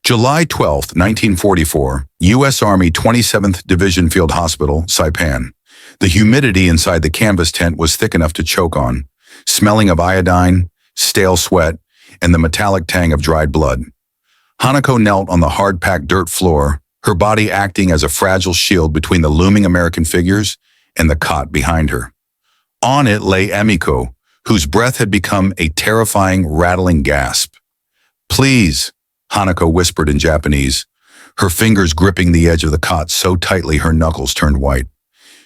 July 12, 1944, U.S. Army 27th Division Field Hospital, Saipan. The humidity inside the canvas tent was thick enough to choke on, smelling of iodine, stale sweat, and the metallic tang of dried blood. Hanako knelt on the hard-packed dirt floor, her body acting as a fragile shield between the looming American figures and the cot behind her. On it lay Emiko, whose breath had become a terrifying, rattling gasp. "Please," Hanako whispered in Japanese, her fingers gripping the edge of the cot so tightly her knuckles turned white.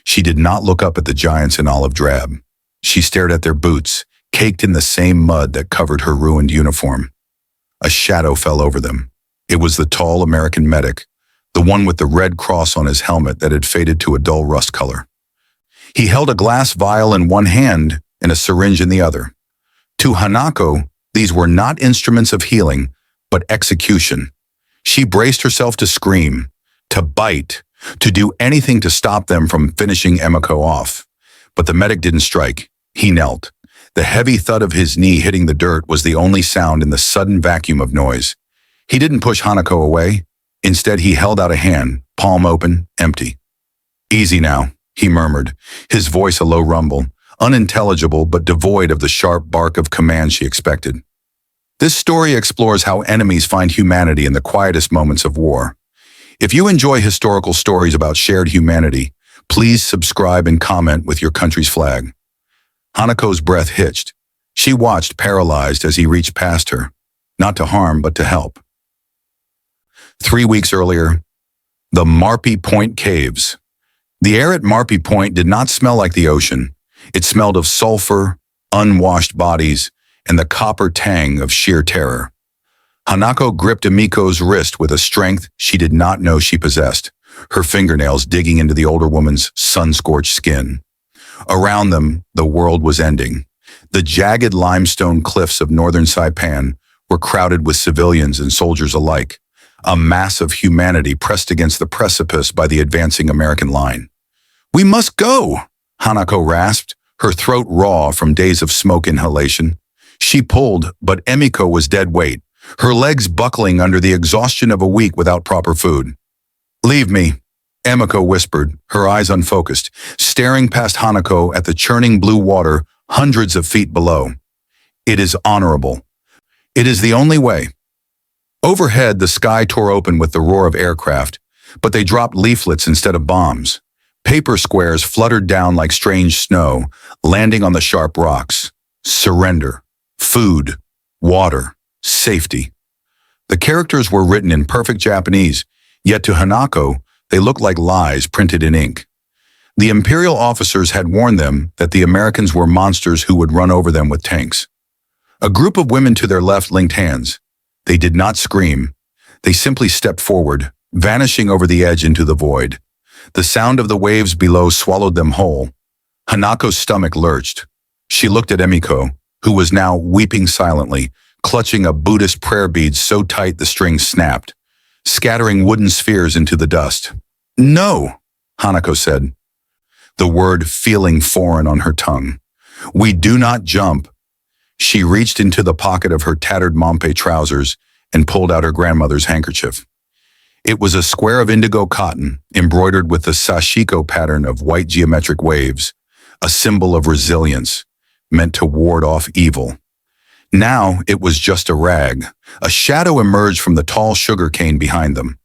She did not look up at the giants in olive drab. She stared at their boots, caked in the same mud that covered her ruined uniform. A shadow fell over them. It was the tall American medic, the one with the red cross on his helmet that had faded to a dull rust color. He held a glass vial in one hand and a syringe in the other. To Hanako, these were not instruments of healing, but execution. She braced herself to scream, to bite, to do anything to stop them from finishing Emiko off. But the medic didn't strike. He knelt. The heavy thud of his knee hitting the dirt was the only sound in the sudden vacuum of noise. He didn't push Hanako away. Instead, he held out a hand, palm open, empty. "Easy now," he murmured, his voice a low rumble, unintelligible but devoid of the sharp bark of command she expected. This story explores how enemies find humanity in the quietest moments of war. If you enjoy historical stories about shared humanity, please subscribe and comment with your country's flag. Hanako's breath hitched. She watched, paralyzed, as he reached past her, not to harm, but to help. 3 weeks earlier, the Marpy Point Caves. The air at Marpy Point did not smell like the ocean. It smelled of sulfur, unwashed bodies, and the copper tang of sheer terror. Hanako gripped Emiko's wrist with a strength she did not know she possessed, her fingernails digging into the older woman's sun-scorched skin. Around them, the world was ending. The jagged limestone cliffs of northern Saipan were crowded with civilians and soldiers alike, a mass of humanity pressed against the precipice by the advancing American line. "We must go," Hanako rasped, her throat raw from days of smoke inhalation. She pulled, but Emiko was dead weight, her legs buckling under the exhaustion of a week without proper food. "Leave me," Emiko whispered, her eyes unfocused, staring past Hanako at the churning blue water hundreds of feet below. "It is honorable. It is the only way." Overhead, the sky tore open with the roar of aircraft, but they dropped leaflets instead of bombs. Paper squares fluttered down like strange snow, landing on the sharp rocks. Surrender. Food. Water. Safety. The characters were written in perfect Japanese, yet to Hanako, they looked like lies printed in ink. The Imperial officers had warned them that the Americans were monsters who would run over them with tanks. A group of women to their left linked hands. They did not scream. They simply stepped forward, vanishing over the edge into the void. The sound of the waves below swallowed them whole. Hanako's stomach lurched. She looked at Emiko, who was now weeping silently, clutching a Buddhist prayer bead so tight the strings snapped, scattering wooden spheres into the dust. "No," Hanako said, the word feeling foreign on her tongue. "We do not jump." She reached into the pocket of her tattered Marpy trousers and pulled out her grandmother's handkerchief. It was a square of indigo cotton, embroidered with the sashiko pattern of white geometric waves, a symbol of resilience, meant to ward off evil. Now it was just a rag. A shadow emerged from the tall sugar cane behind them.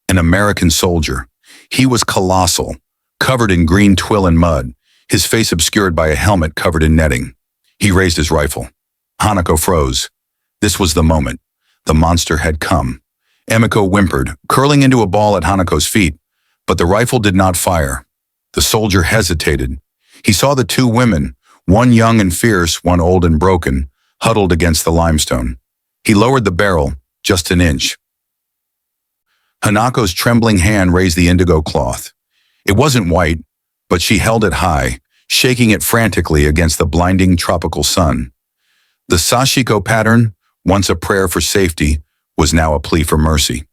An American soldier. He was colossal, covered in green twill and mud, his face obscured by a helmet covered in netting. He raised his rifle. Hanako froze. This was the moment. The monster had come. Emiko whimpered, curling into a ball at Hanako's feet, but the rifle did not fire. The soldier hesitated. He saw the two women, one young and fierce, one old and broken, huddled against the limestone. He lowered the barrel, just an inch. Hanako's trembling hand raised the indigo cloth. It wasn't white, but she held it high, shaking it frantically against the blinding tropical sun. The sashiko pattern, once a prayer for safety, was now a plea for mercy.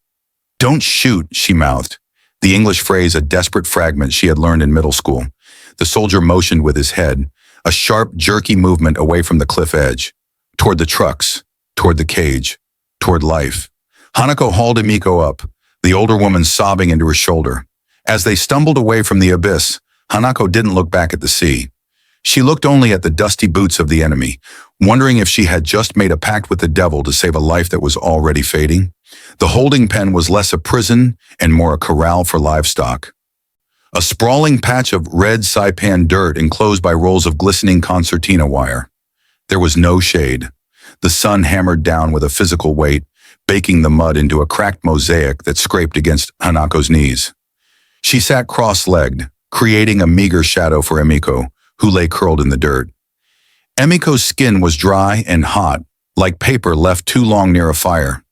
"Don't shoot," she mouthed, the English phrase a desperate fragment she had learned in middle school. The soldier motioned with his head, a sharp, jerky movement away from the cliff edge, toward the trucks, toward the cage, toward life. Hanako hauled Emiko up, the older woman sobbing into her shoulder. As they stumbled away from the abyss, Hanako didn't look back at the sea. She looked only at the dusty boots of the enemy, wondering if she had just made a pact with the devil to save a life that was already fading. The holding pen was less a prison and more a corral for livestock. A sprawling patch of red saipan dirt enclosed by rolls of glistening concertina wire. There was no shade. The sun hammered down with a physical weight, baking the mud into a cracked mosaic that scraped against Hanako's knees. She sat cross-legged, creating a meager shadow for Emiko, who lay curled in the dirt. Emiko's skin was dry and hot, like paper left too long near a fire.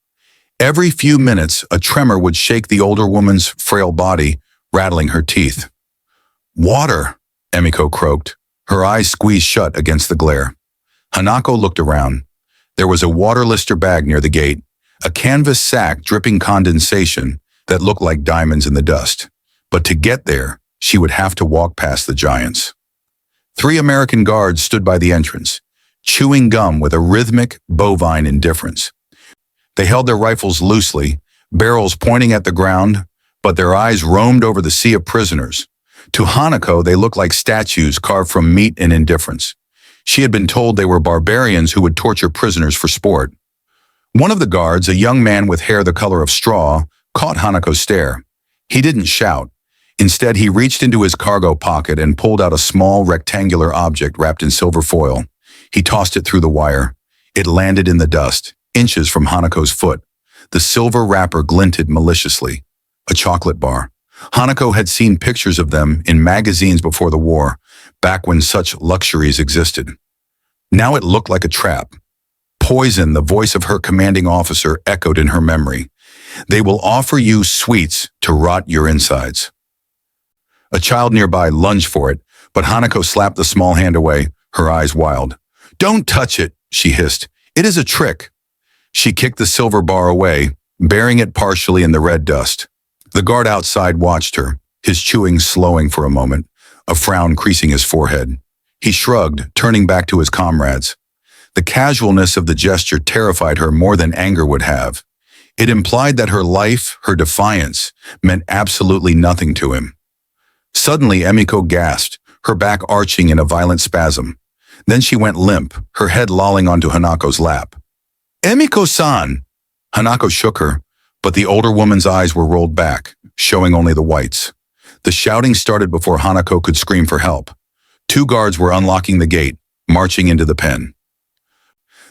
Every few minutes, a tremor would shake the older woman's frail body, rattling her teeth. "Water," Emiko croaked, her eyes squeezed shut against the glare. Hanako looked around. There was a water lister bag near the gate, a canvas sack dripping condensation that looked like diamonds in the dust. But to get there, she would have to walk past the giants. 3 American guards stood by the entrance, chewing gum with a rhythmic, bovine indifference. They held their rifles loosely, barrels pointing at the ground, but their eyes roamed over the sea of prisoners. To Hanako, they looked like statues carved from meat and indifference. She had been told they were barbarians who would torture prisoners for sport. One of the guards, a young man with hair the color of straw, caught Hanako's stare. He didn't shout. Instead, he reached into his cargo pocket and pulled out a small rectangular object wrapped in silver foil. He tossed it through the wire. It landed in the dust, inches from Hanako's foot. The silver wrapper glinted maliciously. A chocolate bar. Hanako had seen pictures of them in magazines before the war, back when such luxuries existed. Now it looked like a trap. Poison, the voice of her commanding officer, echoed in her memory. They will offer you sweets to rot your insides. A child nearby lunged for it, but Hanako slapped the small hand away, her eyes wild. "Don't touch it," she hissed. "It is a trick." She kicked the silver bar away, burying it partially in the red dust. The guard outside watched her, his chewing slowing for a moment, a frown creasing his forehead. He shrugged, turning back to his comrades. The casualness of the gesture terrified her more than anger would have. It implied that her life, her defiance, meant absolutely nothing to him. Suddenly, Emiko gasped, her back arching in a violent spasm. Then she went limp, her head lolling onto Hanako's lap. "Emiko-san!" Hanako shook her, but the older woman's eyes were rolled back, showing only the whites. The shouting started before Hanako could scream for help. 2 guards were unlocking the gate, marching into the pen.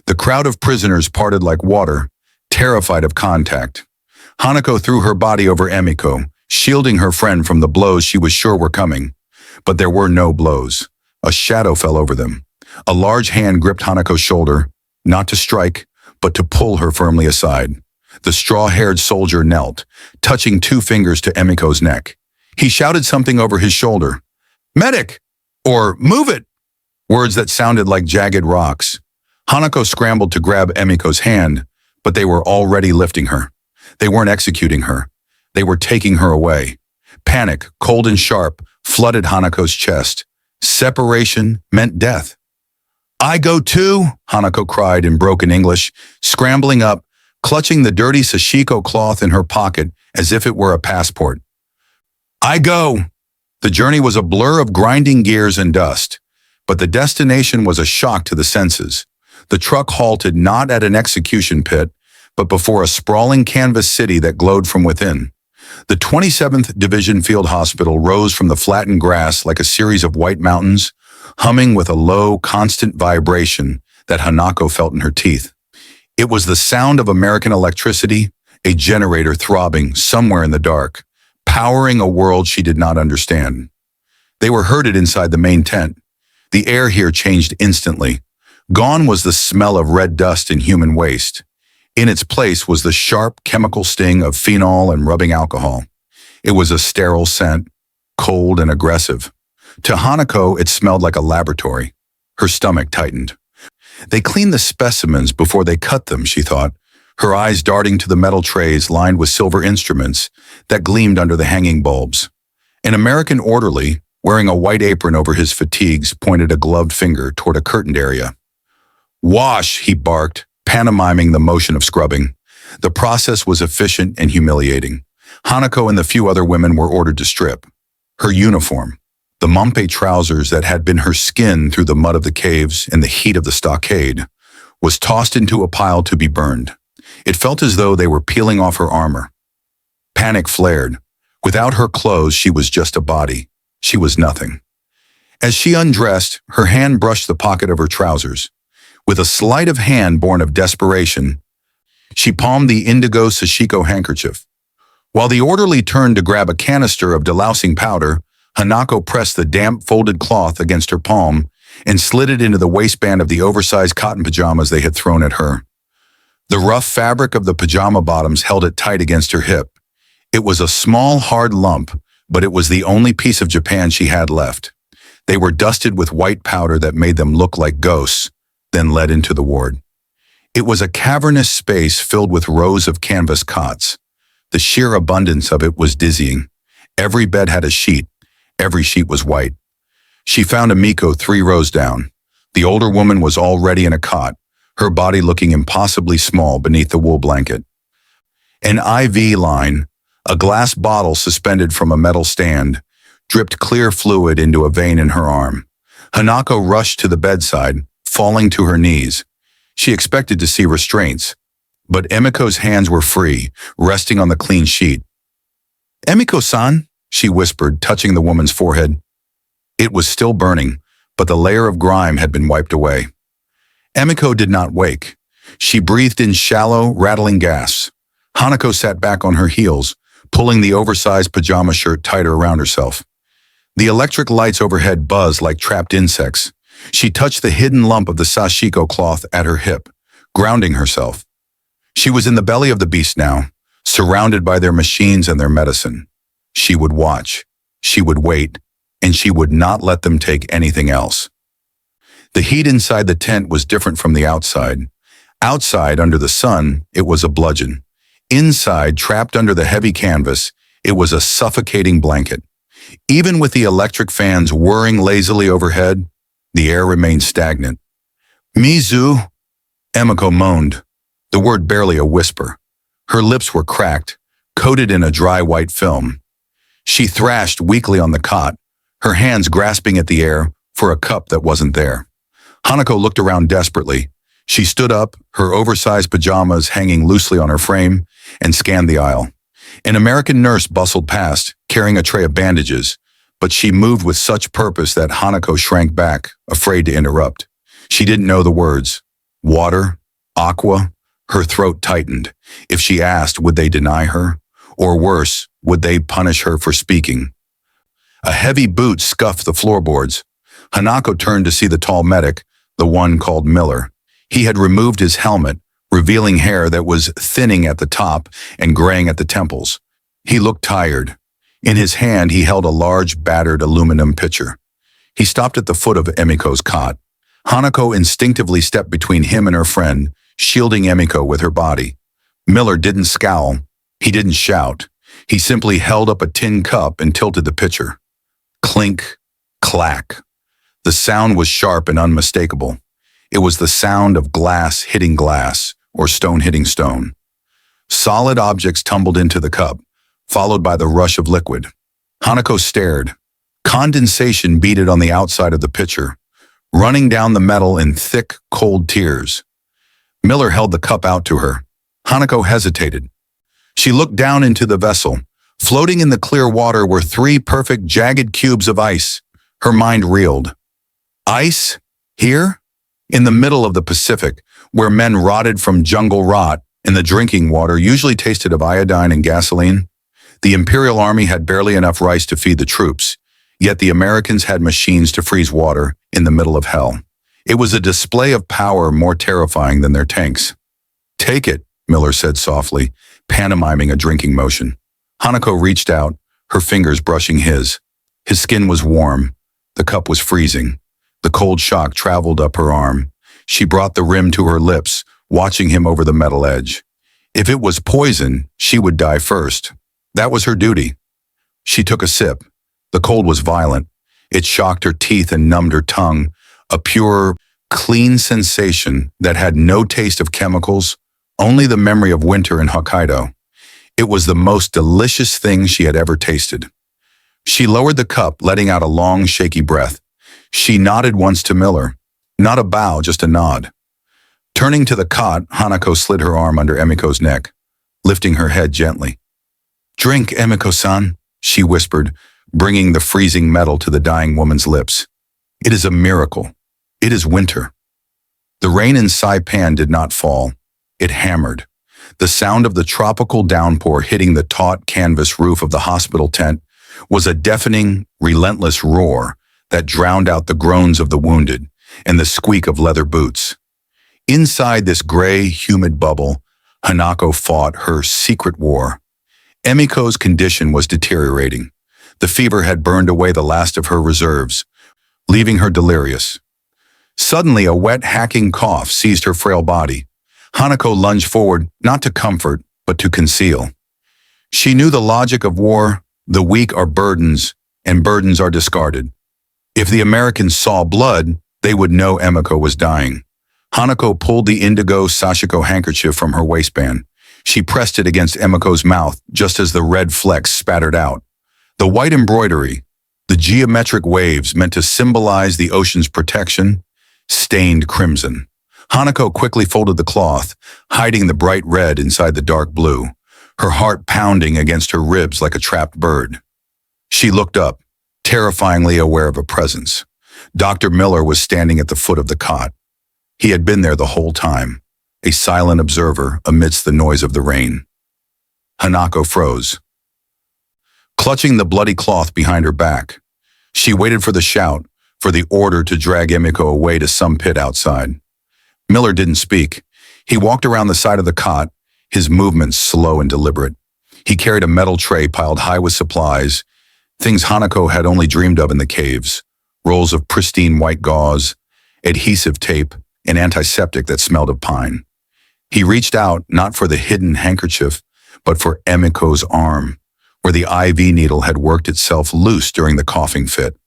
The crowd of prisoners parted like water, terrified of contact. Hanako threw her body over Emiko, shielding her friend from the blows she was sure were coming. But there were no blows. A shadow fell over them. A large hand gripped Hanako's shoulder, not to strike, but to pull her firmly aside. The straw-haired soldier knelt, touching 2 fingers to Emiko's neck. He shouted something over his shoulder. "Medic!" or "Move it!" Words that sounded like jagged rocks. Hanako scrambled to grab Emiko's hand, but they were already lifting her. They weren't executing her. They were taking her away. Panic, cold and sharp, flooded Hanako's chest. Separation meant death. "I go too," Hanako cried in broken English, scrambling up, clutching the dirty sashiko cloth in her pocket as if it were a passport. "I go." The journey was a blur of grinding gears and dust, but the destination was a shock to the senses. The truck halted not at an execution pit, but before a sprawling canvas city that glowed from within. The 27th Division Field Hospital rose from the flattened grass like a series of white mountains, humming with a low, constant vibration that Hanako felt in her teeth. It was the sound of American electricity, a generator throbbing somewhere in the dark, powering a world she did not understand. They were herded inside the main tent. The air here changed instantly. Gone was the smell of red dust and human waste. In its place was the sharp chemical sting of phenol and rubbing alcohol. It was a sterile scent, cold and aggressive. To Hanako, it smelled like a laboratory. Her stomach tightened. They cleaned the specimens before they cut them, she thought, her eyes darting to the metal trays lined with silver instruments that gleamed under the hanging bulbs. An American orderly, wearing a white apron over his fatigues, pointed a gloved finger toward a curtained area. "Wash," he barked, pantomiming the motion of scrubbing. The process was efficient and humiliating. Hanako and the few other women were ordered to strip. Her uniform, the Marpy trousers that had been her skin through the mud of the caves and the heat of the stockade, was tossed into a pile to be burned. It felt as though they were peeling off her armor. Panic flared. Without her clothes, she was just a body. She was nothing. As she undressed, her hand brushed the pocket of her trousers. With a sleight of hand born of desperation, she palmed the indigo sashiko handkerchief. While the orderly turned to grab a canister of delousing powder, Hanako pressed the damp folded cloth against her palm and slid it into the waistband of the oversized cotton pajamas they had thrown at her. The rough fabric of the pajama bottoms held it tight against her hip. It was a small, hard lump, but it was the only piece of Japan she had left. They were dusted with white powder that made them look like ghosts, then led into the ward. It was a cavernous space filled with rows of canvas cots. The sheer abundance of it was dizzying. Every bed had a sheet. Every sheet was white. She found Emiko 3 rows down. The older woman was already in a cot, her body looking impossibly small beneath the wool blanket. An IV line, a glass bottle suspended from a metal stand, dripped clear fluid into a vein in her arm. Hanako rushed to the bedside, falling to her knees. She expected to see restraints, but Emiko's hands were free, resting on the clean sheet. "Emiko-san," she whispered, touching the woman's forehead. It was still burning, but the layer of grime had been wiped away. Emiko did not wake. She breathed in shallow, rattling gasps. Hanako sat back on her heels, pulling the oversized pajama shirt tighter around herself. The electric lights overhead buzzed like trapped insects. She touched the hidden lump of the sashiko cloth at her hip, grounding herself. She was in the belly of the beast now, surrounded by their machines and their medicine. She would watch, she would wait, and she would not let them take anything else. The heat inside the tent was different from the outside. Outside, under the sun, it was a bludgeon. Inside, trapped under the heavy canvas, it was a suffocating blanket. Even with the electric fans whirring lazily overhead, the air remained stagnant. "Mizu," Emiko moaned, the word barely a whisper. Her lips were cracked, coated in a dry white film. She thrashed weakly on the cot, her hands grasping at the air for a cup that wasn't there. Hanako looked around desperately. She stood up, her oversized pajamas hanging loosely on her frame, and scanned the aisle. An American nurse bustled past, carrying a tray of bandages, but she moved with such purpose that Hanako shrank back, afraid to interrupt. She didn't know the words. Water? Aqua? Her throat tightened. If she asked, would they deny her? Or worse, would they punish her for speaking? A heavy boot scuffed the floorboards. Hanako turned to see the tall medic, the one called Miller. He had removed his helmet, revealing hair that was thinning at the top and graying at the temples. He looked tired. In his hand, he held a large, battered aluminum pitcher. He stopped at the foot of Emiko's cot. Hanako instinctively stepped between him and her friend, shielding Emiko with her body. Miller didn't scowl. He didn't shout. He simply held up a tin cup and tilted the pitcher. Clink, clack. The sound was sharp and unmistakable. It was the sound of glass hitting glass, or stone hitting stone. Solid objects tumbled into the cup, followed by the rush of liquid. Hanako stared. Condensation beaded on the outside of the pitcher, running down the metal in thick, cold tears. Miller held the cup out to her. Hanako hesitated. She looked down into the vessel. Floating in the clear water were 3 perfect, jagged cubes of ice. Her mind reeled. Ice? Here? In the middle of the Pacific, where men rotted from jungle rot, and the drinking water usually tasted of iodine and gasoline? The Imperial Army had barely enough rice to feed the troops, yet the Americans had machines to freeze water in the middle of hell. It was a display of power more terrifying than their tanks. "Take it," Miller said softly, pantomiming a drinking motion. Hanako reached out, her fingers brushing his. His skin was warm. The cup was freezing. The cold shock traveled up her arm. She brought the rim to her lips, watching him over the metal edge. If it was poison, she would die first. That was her duty. She took a sip. The cold was violent. It shocked her teeth and numbed her tongue, a pure, clean sensation that had no taste of chemicals, only the memory of winter in Hokkaido. It was the most delicious thing she had ever tasted. She lowered the cup, letting out a long, shaky breath. She nodded once to Miller. Not a bow, just a nod. Turning to the cot, Hanako slid her arm under Emiko's neck, lifting her head gently. "Drink, Emiko-san," she whispered, bringing the freezing metal to the dying woman's lips. "It is a miracle. It is winter." The rain in Saipan did not fall. It hammered. The sound of the tropical downpour hitting the taut canvas roof of the hospital tent was a deafening, relentless roar that drowned out the groans of the wounded and the squeak of leather boots. Inside this gray, humid bubble, Hanako fought her secret war. Emiko's condition was deteriorating. The fever had burned away the last of her reserves, leaving her delirious. Suddenly, a wet, hacking cough seized her frail body. Hanako lunged forward, not to comfort, but to conceal. She knew the logic of war: the weak are burdens, and burdens are discarded. If the Americans saw blood, they would know Emiko was dying. Hanako pulled the indigo sashiko handkerchief from her waistband. She pressed it against Emiko's mouth just as the red flecks spattered out. The white embroidery, the geometric waves meant to symbolize the ocean's protection, stained crimson. Hanako quickly folded the cloth, hiding the bright red inside the dark blue, her heart pounding against her ribs like a trapped bird. She looked up, terrifyingly aware of a presence. Dr. Miller was standing at the foot of the cot. He had been there the whole time, a silent observer amidst the noise of the rain. Hanako froze. Clutching the bloody cloth behind her back, she waited for the shout, for the order to drag Emiko away to some pit outside. Miller didn't speak. He walked around the side of the cot, his movements slow and deliberate. He carried a metal tray piled high with supplies, things Hanako had only dreamed of in the caves: rolls of pristine white gauze, adhesive tape, and antiseptic that smelled of pine. He reached out, not for the hidden handkerchief, but for Emiko's arm, where the IV needle had worked itself loose during the coughing fit.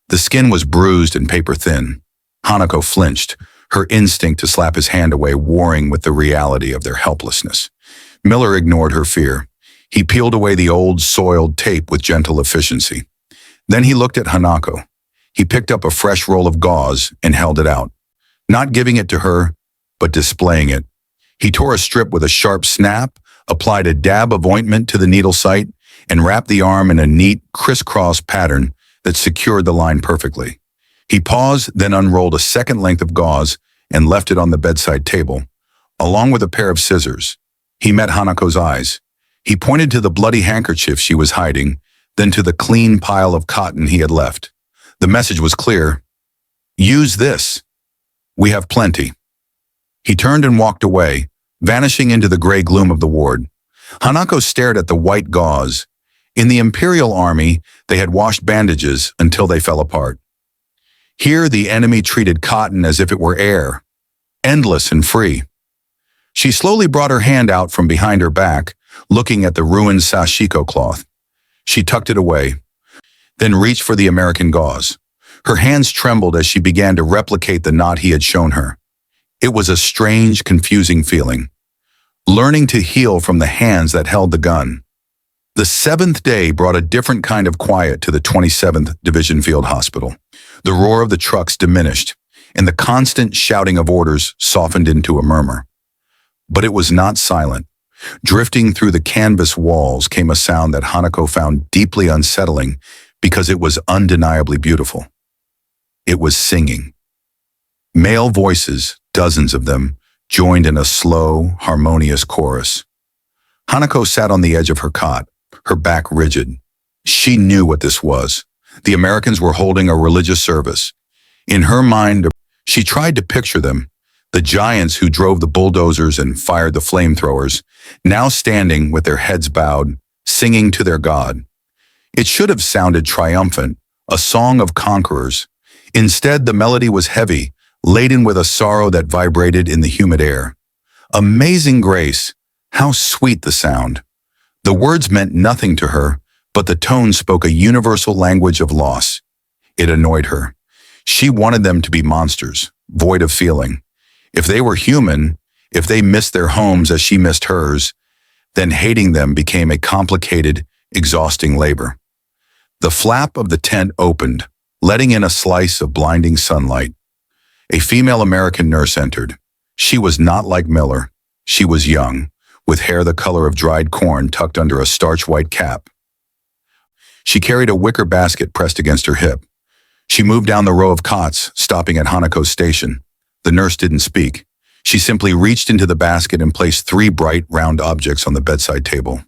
The skin was bruised and paper-thin. Hanako flinched, her instinct to slap his hand away warring with the reality of their helplessness. Miller ignored her fear. He peeled away the old, soiled tape with gentle efficiency. Then he looked at Hanako. He picked up a fresh roll of gauze and held it out, not giving it to her, but displaying it. He tore a strip with a sharp snap, applied a dab of ointment to the needle site, and wrapped the arm in a neat, crisscross pattern that secured the line perfectly. He paused, then unrolled a second length of gauze and left it on the bedside table, along with a pair of scissors. He met Hanako's eyes. He pointed to the bloody handkerchief she was hiding, then to the clean pile of cotton he had left. The message was clear. "Use this. We have plenty." He turned and walked away, vanishing into the gray gloom of the ward. Hanako stared at the white gauze. In the Imperial Army, they had washed bandages until they fell apart. Here, the enemy treated cotton as if it were air, endless and free. She slowly brought her hand out from behind her back, looking at the ruined sashiko cloth. She tucked it away, then reached for the American gauze. Her hands trembled as she began to replicate the knot he had shown her. It was a strange, confusing feeling, learning to heal from the hands that held the gun. The 7th day brought a different kind of quiet to the 27th Division Field Hospital. The roar of the trucks diminished, and the constant shouting of orders softened into a murmur. But it was not silent. Drifting through the canvas walls came a sound that Hanako found deeply unsettling because it was undeniably beautiful. It was singing. Male voices, dozens of them, joined in a slow, harmonious chorus. Hanako sat on the edge of her cot, her back rigid. She knew what this was. The Americans were holding a religious service. In her mind, she tried to picture them, the giants who drove the bulldozers and fired the flamethrowers, now standing with their heads bowed, singing to their God. It should have sounded triumphant, a song of conquerors. Instead, the melody was heavy, laden with a sorrow that vibrated in the humid air. Amazing grace, how sweet the sound. The words meant nothing to her, but the tone spoke a universal language of loss. It annoyed her. She wanted them to be monsters, void of feeling. If they were human, If they missed their homes as she missed hers, then hating them became a complicated, exhausting labor. The flap of the tent opened, letting in a slice of blinding sunlight. A female American nurse entered. She was not like Miller. She was young, with hair the color of dried corn tucked under a starch-white cap. She carried a wicker basket pressed against her hip. She moved down the row of cots, stopping at Hanako's station. The nurse didn't speak. She simply reached into the basket and placed 3 bright, round objects on the bedside table.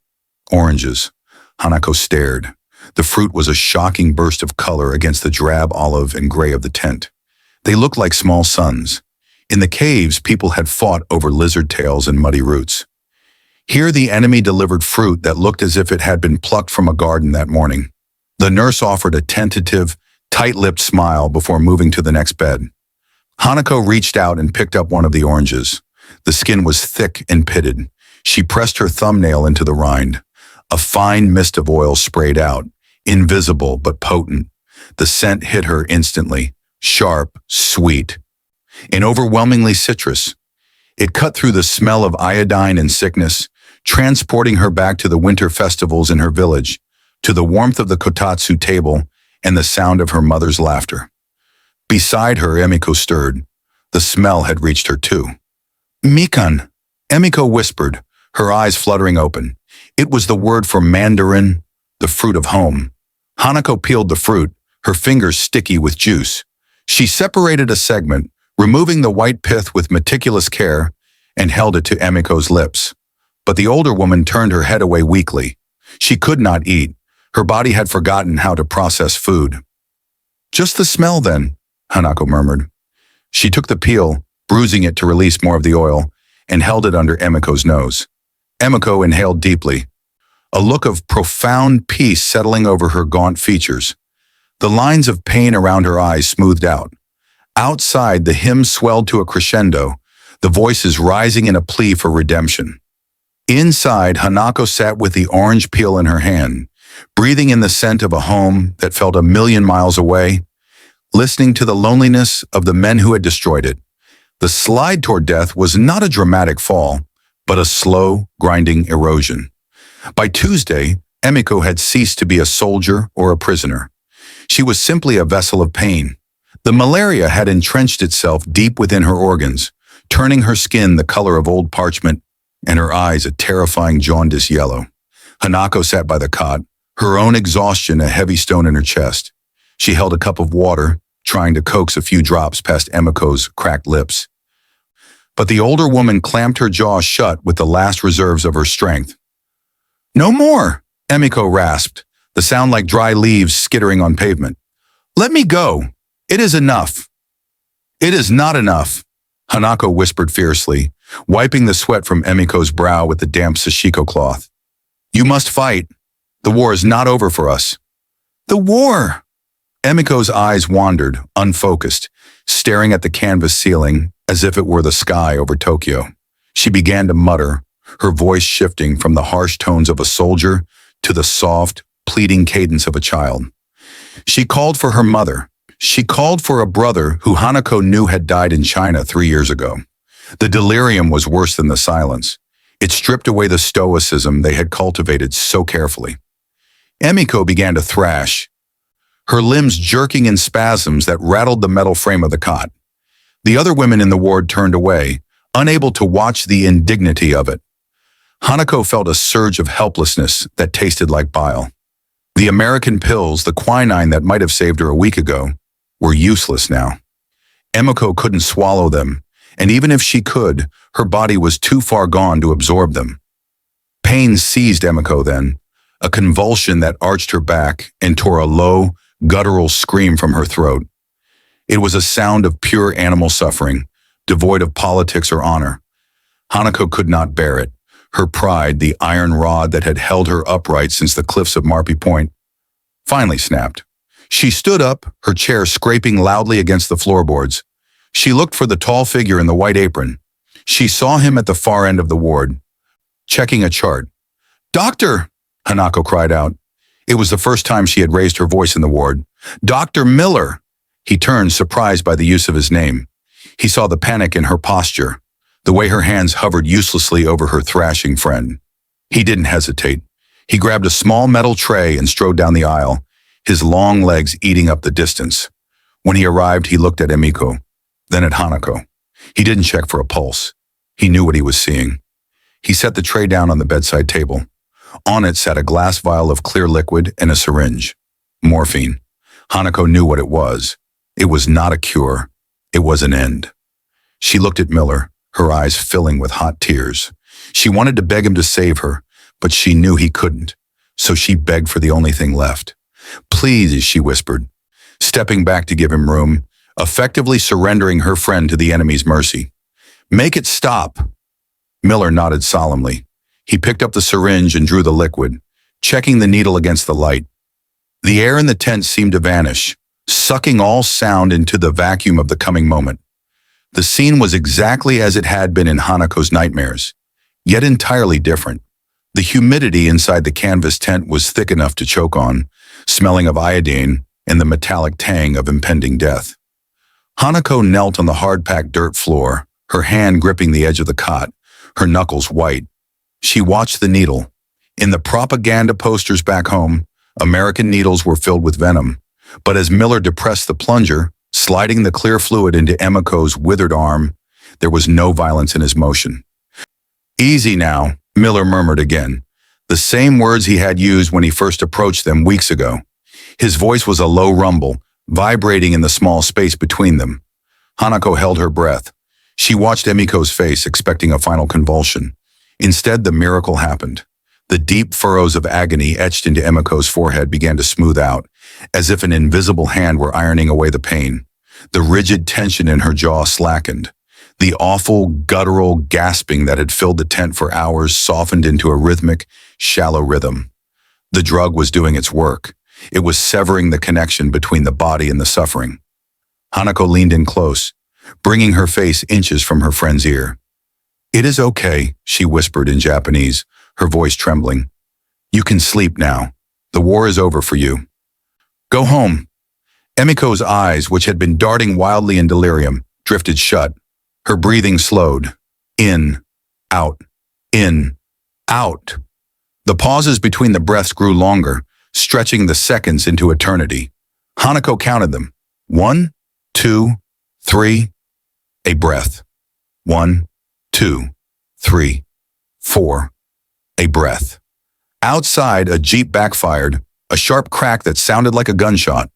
Oranges. Hanako stared. The fruit was a shocking burst of color against the drab olive and gray of the tent. They looked like small suns. In the caves, people had fought over lizard tails and muddy roots. Here the enemy delivered fruit that looked as if it had been plucked from a garden that morning. The nurse offered a tentative, tight-lipped smile before moving to the next bed. Hanako reached out and picked up one of the oranges. The skin was thick and pitted. She pressed her thumbnail into the rind. A fine mist of oil sprayed out, invisible but potent. The scent hit her instantly, sharp, sweet, and overwhelmingly citrus. It cut through the smell of iodine and sickness, transporting her back to the winter festivals in her village, to the warmth of the kotatsu table and the sound of her mother's laughter. Beside her, Emiko stirred. The smell had reached her too. "Mikan," Emiko whispered, her eyes fluttering open. It was the word for mandarin, the fruit of home. Hanako peeled the fruit, her fingers sticky with juice. She separated a segment, removing the white pith with meticulous care, and held it to Emiko's lips. But the older woman turned her head away weakly. She could not eat. Her body had forgotten how to process food. "Just the smell, then," Hanako murmured. She took the peel, bruising it to release more of the oil, and held it under Emiko's nose. Emiko inhaled deeply, a look of profound peace settling over her gaunt features. The lines of pain around her eyes smoothed out. Outside, the hymn swelled to a crescendo, the voices rising in a plea for redemption. Inside, Hanako sat with the orange peel in her hand, breathing in the scent of a home that felt 1,000,000 miles away, listening to the loneliness of the men who had destroyed it. The slide toward death was not a dramatic fall, but a slow, grinding erosion. By Tuesday, Emiko had ceased to be a soldier or a prisoner. She was simply a vessel of pain. The malaria had entrenched itself deep within her organs, turning her skin the color of old parchment and her eyes a terrifying jaundice yellow. Hanako sat by the cot, her own exhaustion a heavy stone in her chest. She held a cup of water, trying to coax a few drops past Emiko's cracked lips. But the older woman clamped her jaw shut with the last reserves of her strength. "No more," Emiko rasped, the sound like dry leaves skittering on pavement. "Let me go. It is enough." "It is not enough," Hanako whispered fiercely, wiping the sweat from Emiko's brow with the damp sashiko cloth. "You must fight. The war is not over for us." "The war!" Emiko's eyes wandered, unfocused, staring at the canvas ceiling as if it were the sky over Tokyo. She began to mutter, her voice shifting from the harsh tones of a soldier to the soft, pleading cadence of a child. She called for her mother. She called for a brother who Hanako knew had died in China 3 years ago. The delirium was worse than the silence. It stripped away the stoicism they had cultivated so carefully. Emiko began to thrash, her limbs jerking in spasms that rattled the metal frame of the cot. The other women in the ward turned away, unable to watch the indignity of it. Hanako felt a surge of helplessness that tasted like bile. The American pills, the quinine that might have saved her a week ago, were useless now. Emiko couldn't swallow them, and even if she could, her body was too far gone to absorb them. Pain seized Emiko then, a convulsion that arched her back and tore a low, guttural scream from her throat. It was a sound of pure animal suffering, devoid of politics or honor. Hanako could not bear it. Her pride, the iron rod that had held her upright since the cliffs of Marpy Point, finally snapped. She stood up, her chair scraping loudly against the floorboards. She looked for the tall figure in the white apron. She saw him at the far end of the ward, checking a chart. "Doctor!" Hanako cried out. It was the first time she had raised her voice in the ward. "Dr. Miller!" He turned, surprised by the use of his name. He saw the panic in her posture. the way her hands hovered uselessly over her thrashing friend. He didn't hesitate. He grabbed a small metal tray and strode down the aisle, his long legs eating up the distance. When he arrived, he looked at Emiko, then at Hanako. He didn't check for a pulse. He knew what he was seeing. He set the tray down on the bedside table. On it sat a glass vial of clear liquid and a syringe. Morphine. Hanako knew what it was. It was not a cure. It was an end. She looked at Miller, her eyes filling with hot tears. She wanted to beg him to save her, but she knew he couldn't, so she begged for the only thing left. "Please," she whispered, stepping back to give him room, effectively surrendering her friend to the enemy's mercy. "Make it stop." Miller nodded solemnly. He picked up the syringe and drew the liquid, checking the needle against the light. The air in the tent seemed to vanish, sucking all sound into the vacuum of the coming moment. The scene was exactly as it had been in Hanako's nightmares, yet entirely different. The humidity inside the canvas tent was thick enough to choke on, smelling of iodine and the metallic tang of impending death. Hanako knelt on the hard-packed dirt floor, her hand gripping the edge of the cot, her knuckles white. She watched the needle. In the propaganda posters back home, American needles were filled with venom. But as Miller depressed the plunger, sliding the clear fluid into Emiko's withered arm, there was no violence in his motion. "Easy now," Miller murmured again, the same words he had used when he first approached them weeks ago. His voice was a low rumble, vibrating in the small space between them. Hanako held her breath. She watched Emiko's face, expecting a final convulsion. Instead, the miracle happened. The deep furrows of agony etched into Emiko's forehead began to smooth out, as if an invisible hand were ironing away the pain. The rigid tension in her jaw slackened. The awful, guttural gasping that had filled the tent for hours softened into a rhythmic, shallow rhythm. The drug was doing its work. It was severing the connection between the body and the suffering. Hanako leaned in close, bringing her face inches from her friend's ear. "It is okay," she whispered in Japanese, her voice trembling. "You can sleep now. The war is over for you. Go home." Emiko's eyes, which had been darting wildly in delirium, drifted shut. Her breathing slowed. In, out, in, out. The pauses between the breaths grew longer, stretching the seconds into eternity. Hanako counted them. 1, 2, 3. A breath. 1, 2, 3, 4. A breath. Outside, a jeep backfired, a sharp crack that sounded like a gunshot.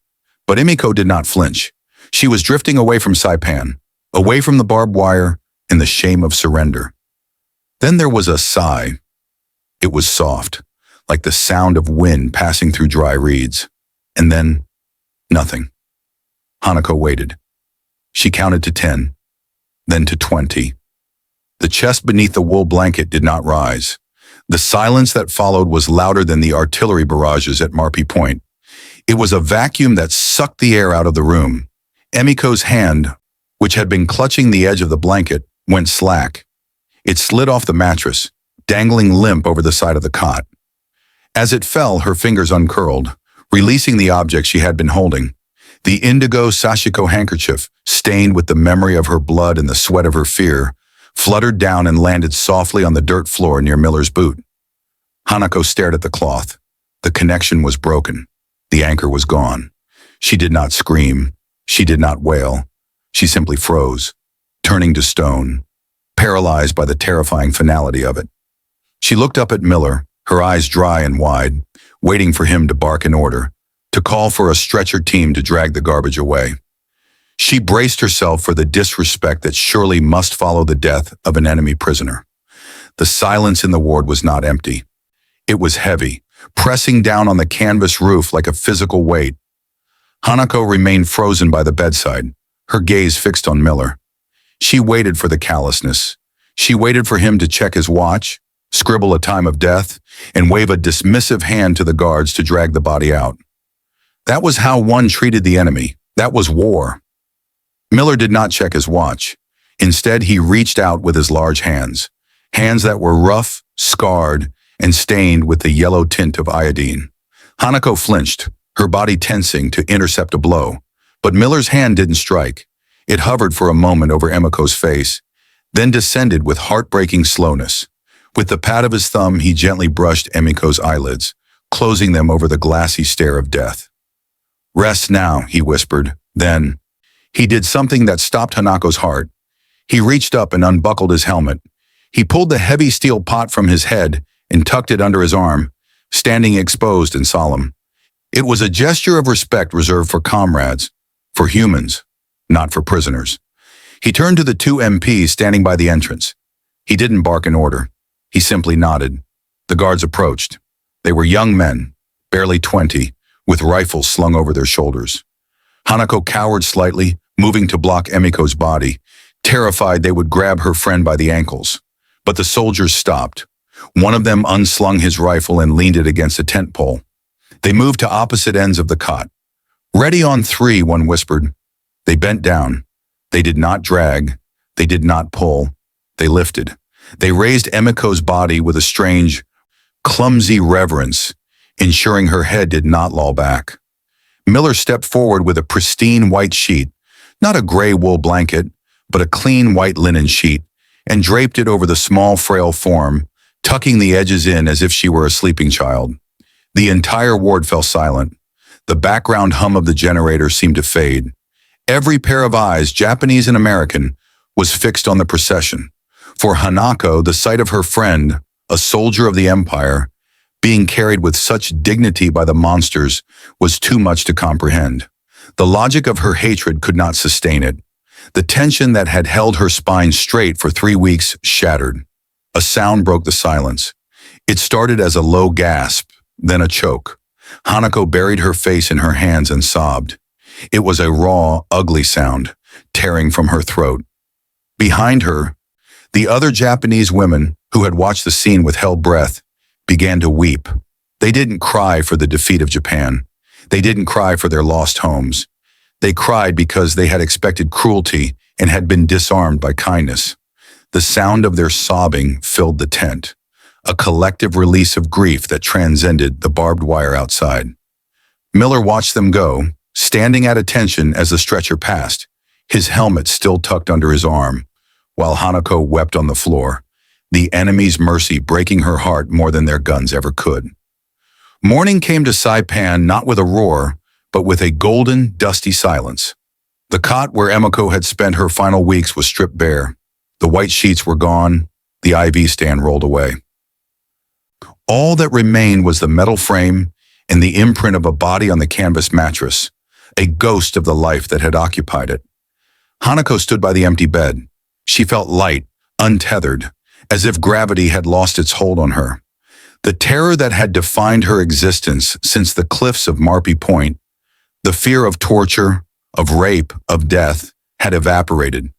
But Emiko did not flinch. She was drifting away from Saipan, away from the barbed wire and the shame of surrender. Then there was a sigh. It was soft, like the sound of wind passing through dry reeds. And then, nothing. Hanako waited. She counted to 10, then to 20. The chest beneath the wool blanket did not rise. The silence that followed was louder than the artillery barrages at Marpy Point. It was a vacuum that sucked the air out of the room. Emiko's hand, which had been clutching the edge of the blanket, went slack. It slid off the mattress, dangling limp over the side of the cot. As it fell, her fingers uncurled, releasing the object she had been holding. The indigo sashiko handkerchief, stained with the memory of her blood and the sweat of her fear, fluttered down and landed softly on the dirt floor near Miller's boot. Hanako stared at the cloth. The connection was broken. The anchor was gone. She did not scream. She did not wail. She simply froze, turning to stone, paralyzed by the terrifying finality of it. She looked up at Miller, her eyes dry and wide, waiting for him to bark an order, to call for a stretcher team to drag the garbage away. She braced herself for the disrespect that surely must follow the death of an enemy prisoner. The silence in the ward was not empty. It was heavy, pressing down on the canvas roof like a physical weight. Hanako remained frozen by the bedside, her gaze fixed on Miller. She waited for the callousness. She waited for him to check his watch, scribble a time of death, and wave a dismissive hand to the guards to drag the body out. That was how one treated the enemy. That was war. Miller did not check his watch. Instead, he reached out with his large hands, hands that were rough, scarred, and stained with the yellow tint of iodine. Hanako flinched, her body tensing to intercept a blow. But Miller's hand didn't strike. It hovered for a moment over Emiko's face, then descended with heartbreaking slowness. With the pad of his thumb, he gently brushed Emiko's eyelids, closing them over the glassy stare of death. "Rest now," he whispered. Then, he did something that stopped Hanako's heart. He reached up and unbuckled his helmet. He pulled the heavy steel pot from his head and tucked it under his arm, standing exposed and solemn. It was a gesture of respect reserved for comrades, for humans, not for prisoners. He turned to the two MPs standing by the entrance. He didn't bark an order. He simply nodded. The guards approached. They were young men, barely 20, with rifles slung over their shoulders. Hanako cowered slightly, moving to block Emiko's body, terrified they would grab her friend by the ankles. But the soldiers stopped. One of them unslung his rifle and leaned it against a tent pole. They moved to opposite ends of the cot. "Ready on 3, one whispered. They bent down. They did not drag. They did not pull. They lifted. They raised Emiko's body with a strange, clumsy reverence, ensuring her head did not loll back. Miller stepped forward with a pristine white sheet, not a gray wool blanket, but a clean white linen sheet, and draped it over the small, frail form, tucking the edges in as if she were a sleeping child. The entire ward fell silent. The background hum of the generator seemed to fade. Every pair of eyes, Japanese and American, was fixed on the procession. For Hanako, the sight of her friend, a soldier of the Empire, being carried with such dignity by the monsters was too much to comprehend. The logic of her hatred could not sustain it. The tension that had held her spine straight for 3 weeks shattered. A sound broke the silence. It started as a low gasp, then a choke. Hanako buried her face in her hands and sobbed. It was a raw, ugly sound, tearing from her throat. Behind her, the other Japanese women, who had watched the scene with held breath, began to weep. They didn't cry for the defeat of Japan. They didn't cry for their lost homes. They cried because they had expected cruelty and had been disarmed by kindness. The sound of their sobbing filled the tent, a collective release of grief that transcended the barbed wire outside. Miller watched them go, standing at attention as the stretcher passed, his helmet still tucked under his arm, while Hanako wept on the floor, the enemy's mercy breaking her heart more than their guns ever could. Morning came to Saipan not with a roar, but with a golden, dusty silence. The cot where Emiko had spent her final weeks was stripped bare. The white sheets were gone, the IV stand rolled away. All that remained was the metal frame and the imprint of a body on the canvas mattress, a ghost of the life that had occupied it. Hanako stood by the empty bed. She felt light, untethered, as if gravity had lost its hold on her. The terror that had defined her existence since the cliffs of Marpy Point, the fear of torture, of rape, of death, had evaporated.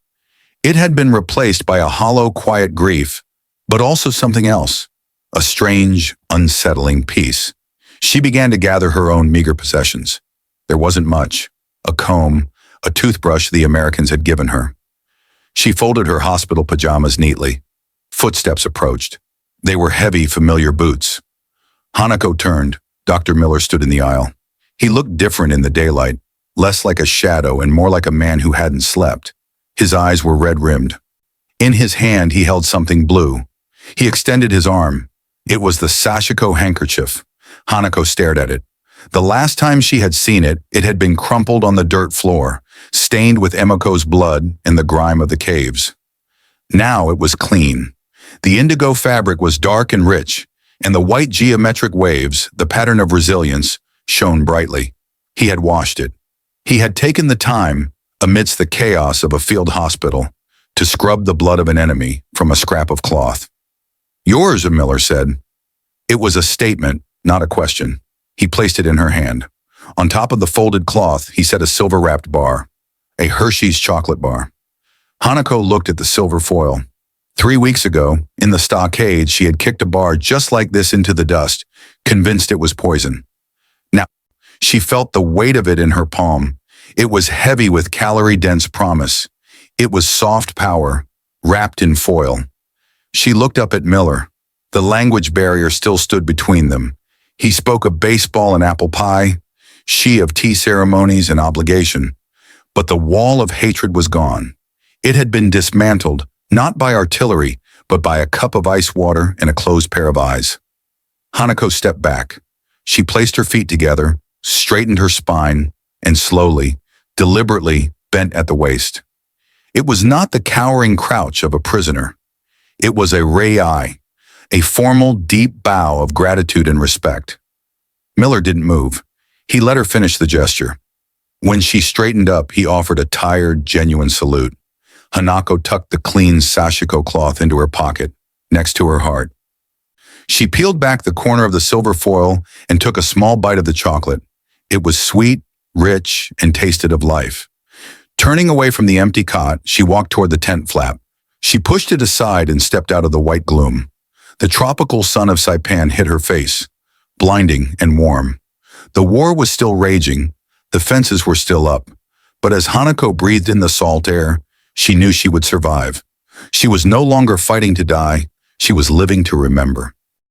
It had been replaced by a hollow, quiet grief, but also something else, a strange, unsettling peace. She began to gather her own meager possessions. There wasn't much: a comb, a toothbrush the Americans had given her. She folded her hospital pajamas neatly. Footsteps approached. They were heavy, familiar boots. Hanako turned. Dr. Miller stood in the aisle. He looked different in the daylight, less like a shadow and more like a man who hadn't slept. His eyes were red-rimmed. In his hand, he held something blue. He extended his arm. It was the Sashiko handkerchief. Hanako stared at it. The last time she had seen it, it had been crumpled on the dirt floor, stained with Emiko's blood and the grime of the caves. Now it was clean. The indigo fabric was dark and rich, and the white geometric waves, the pattern of resilience, shone brightly. He had washed it. He had taken the time, amidst the chaos of a field hospital, to scrub the blood of an enemy from a scrap of cloth. "Yours," Miller said. It was a statement, not a question. He placed it in her hand. On top of the folded cloth, he set a silver-wrapped bar, a Hershey's chocolate bar. Hanako looked at the silver foil. 3 weeks ago, in the stockade, she had kicked a bar just like this into the dust, convinced it was poison. Now, she felt the weight of it in her palm. It was heavy with calorie-dense promise. It was soft power, wrapped in foil. She looked up at Miller. The language barrier still stood between them. He spoke of baseball and apple pie, she of tea ceremonies and obligation. But the wall of hatred was gone. It had been dismantled, Not by artillery, but by a cup of ice water and a closed pair of eyes. Hanako stepped back. She placed her feet together, straightened her spine, and slowly, deliberately bent at the waist. It was not the cowering crouch of a prisoner. It was a rei, a formal, deep bow of gratitude and respect. Miller didn't move. He let her finish the gesture. When she straightened up, he offered a tired, genuine salute. Hanako tucked the clean sashiko cloth into her pocket, next to her heart. She peeled back the corner of the silver foil and took a small bite of the chocolate. It was sweet, rich, and tasted of life. Turning away from the empty cot, she walked toward the tent flap. She pushed it aside and stepped out of the white gloom. The tropical sun of Saipan hit her face, blinding and warm. The war was still raging, the fences were still up, but as Hanako breathed in the salt air, she knew she would survive. She was no longer fighting to die, she was living to remember.